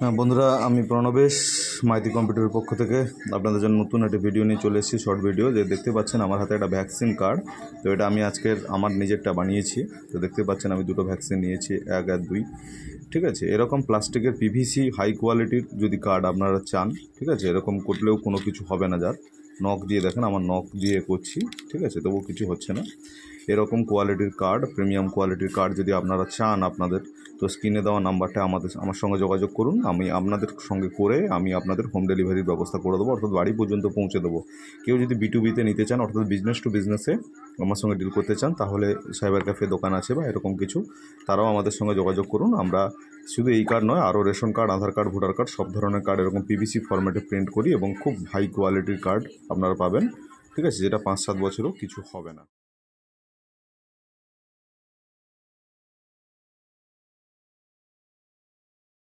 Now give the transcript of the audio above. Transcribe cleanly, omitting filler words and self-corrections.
হ্যাঁ বন্ধুরা, আমি প্রণবেশ মাইতি কম্পিউটারের পক্ষ থেকে আপনাদের জন্য নতুন একটা ভিডিও নিয়ে চলে এসেছি। শর্ট ভিডিও যে দেখতে পাচ্ছেন আমার হাতে একটা ভ্যাকসিন কার্ড। তো এটা আমি আজকের আমার নিজেরটা বানিয়েছি। তো দেখতে পাচ্ছেন আমি দুটো ভ্যাকসিন নিয়েছি, 1 আর 2। ঠিক আছে, এরকম প্লাস্টিকের পিভিসি হাই কোয়ালিটির যদি কার্ড আপনারা চান, ঠিক আছে, এরকম করলেও কোনো কিছু হবে না। যার নখ দিয়ে দেখেন, আমার নখ দিয়ে করছি, ঠিক আছে, তবুও কিছু হচ্ছে না। এরকম কোয়ালিটির কার্ড, প্রিমিয়াম কোয়ালিটির কার্ড যদি আপনারা চান আপনাদের, তো স্ক্রিনে দেওয়া নাম্বারটা আমার সঙ্গে যোগাযোগ করুন। আমি আপনাদের সঙ্গে করে আমি আপনাদের হোম ডেলিভারির ব্যবস্থা করে দেবো, অর্থাৎ বাড়ি পর্যন্ত পৌঁছে দেবো। কেউ যদি B2B-তে নিতে চান, অর্থাৎ বিজনেস টু বিজনেসে আমার সঙ্গে ডিল করতে চান, তাহলে সাইবার ক্যাফে দোকান আছে বা এরকম কিছু, তারাও আমাদের সঙ্গে যোগাযোগ করুন। আমরা শুধু এই কার্ড নয়, আরও রেশন কার্ড, আধার কার্ড, ভোটার কার্ড, সব ধরনের কার্ড এরকম পিভিসি ফরম্যাটে প্রিন্ট করি এবং খুব হাই কোয়ালিটির কার্ড আপনারা পাবেন, ঠিক আছে, যেটা 5-7 বছরও কিছু হবে না।